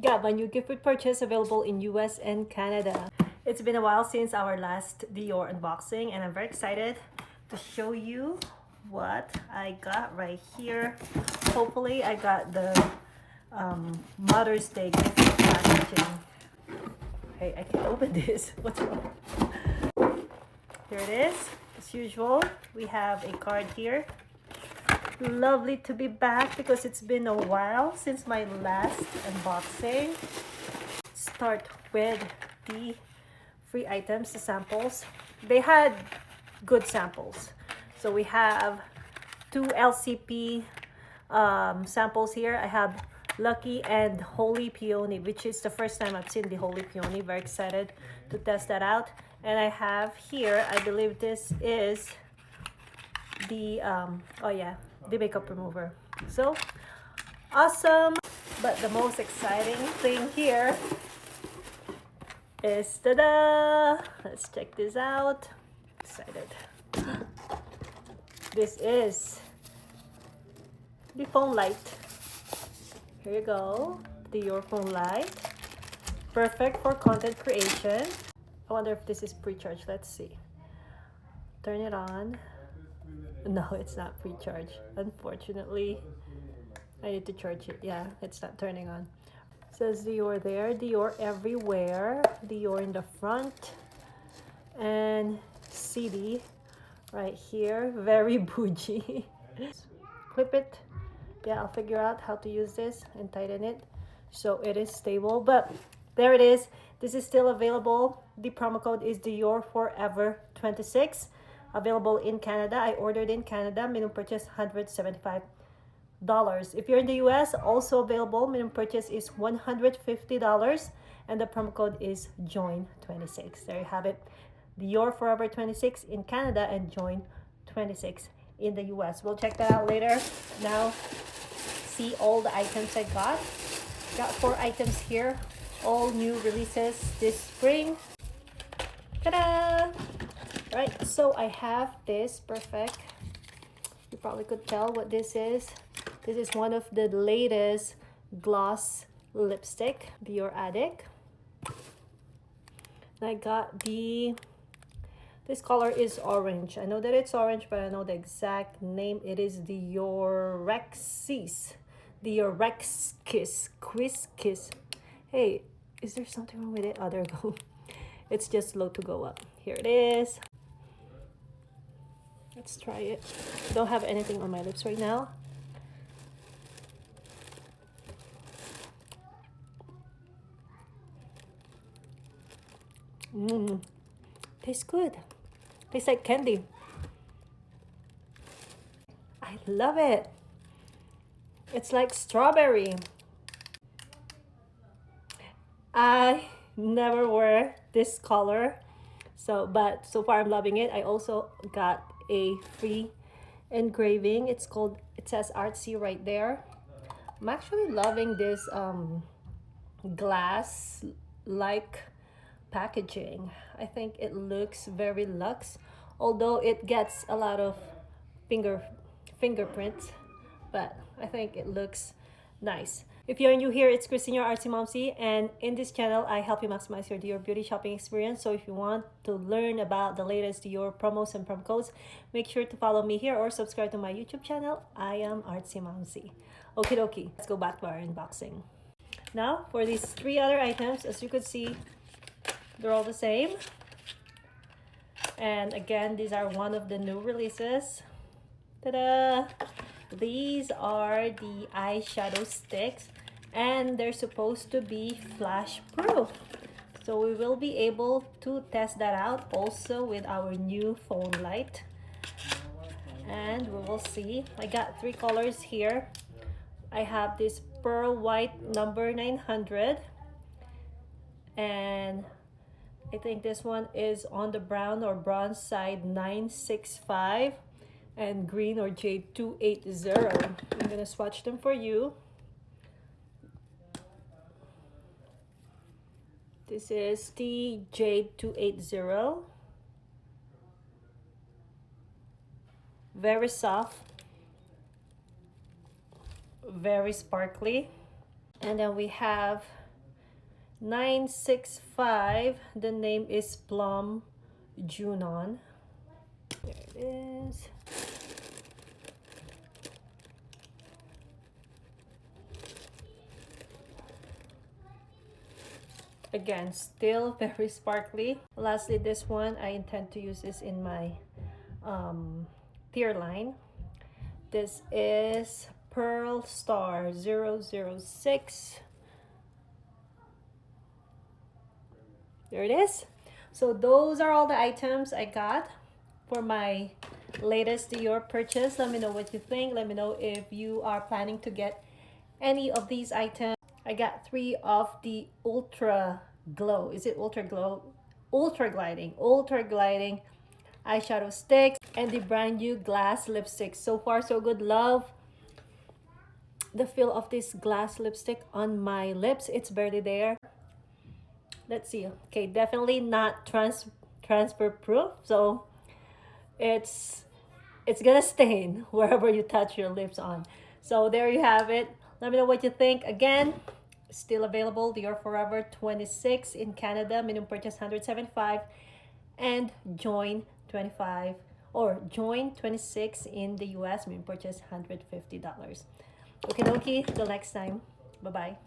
got my new gift with purchase available in US and Canada. It's been a while since our last Dior unboxing, and I'm very excited to show you what I got right here. Hopefully I got the Mother's Day gift packaging. Hey, I can't open this. What's wrong? Here it is. As usual, we have a card here. Lovely to be back because it's been a while since my last unboxing. Start with the free items, the samples. They had good samples. So we have 2 LCP samples here. I have Lucky and Holy Peony, which is the first time I've seen the Holy Peony. Very excited to test that out. And I have here, I believe this is the the makeup remover. So awesome. But the most exciting thing here is, ta-da! Let's check this out. Excited. This is the phone light. Here you go, the Dior phone light. Perfect for content creation. I wonder if this is pre-charged. Let's see. Turn it on. No, it's not pre-charged. Unfortunately, I need to charge it. Yeah, it's not turning on. It says Dior there, Dior everywhere, Dior in the front, and CD right here. Very bougie. Clip it. Yeah, I'll figure out how to use this and tighten it so it is stable. But there it is. This is still available. The promo code is Dior Forever 26. Available in Canada. I ordered in Canada. Minimum purchase $175. If you're in the US, also available. Minimum purchase is $150, and the promo code is JOIN26. There you have it. Dior Forever 26 in Canada and JOIN26 in the US. We'll check that out later. Now, see all the items I got. Got 4 items here. All new releases this spring. Ta-da! Right, so I have this. Perfect. You probably could tell what this is. This is one of the latest gloss lipstick, Dior Addict. And I got this color is orange. I know that it's orange, but I know the exact name. It is Diorexis. Diorexis. Quiz Kiss. Hey, is there something wrong with it? Oh, there we go. It's just slow to go up. Here it is. Let's try it. Don't have anything on my lips right now. Tastes good. Tastes like candy. I love it. It's like strawberry. I never wear this color, but so far I'm loving it. I also got a free engraving. It says artsy right there. I'm actually loving this glass like packaging. I think it looks very luxe, although it gets a lot of fingerprints, but I think it looks nice. If you're new here, it's Christine, your artsy momsy, and in this channel, I help you maximize your Dior beauty shopping experience. So if you want to learn about the latest Dior promos and promo codes, make sure to follow me here or subscribe to my YouTube channel. I am Artsy Momsy. Okie dokie, let's go back to our unboxing. Now, for these 3 other items, as you could see, they're all the same. And again, these are one of the new releases. Ta-da! These are the eyeshadow sticks, and they're supposed to be flash proof. So we will be able to test that out also with our new phone light. And we will see. I got 3 colors here. I have this pearl white number 900. And I think this one is on the brown or bronze side 965. And green or Jade 280. I'm gonna swatch them for you. This is the Jade 280. Very soft, very sparkly. And then we have 965. The name is Plum Junon. There it is. Again, still very sparkly. Lastly, this one, I intend to use this in my tier line. This is Pearl Star 006. There it is. So those are all the items I got for my latest Dior purchase. Let me know what you think. Let me know if you are planning to get any of these items. I got 3 of the Ultra Glow. Is it Ultra Glow? Ultra Gliding eyeshadow sticks and the brand new glass lipstick. So far so good. Love the feel of this glass lipstick on my lips. It's barely there. Let's see. Okay, definitely not transfer proof, so it's gonna stain wherever you touch your lips on. So there you have it. Let me know what you think. Again, still available, Dior Forever 26 in Canada, minimum purchase 175, and join 25 or join 26 in the US, minimum purchase $150. Okay, till next time. Bye bye.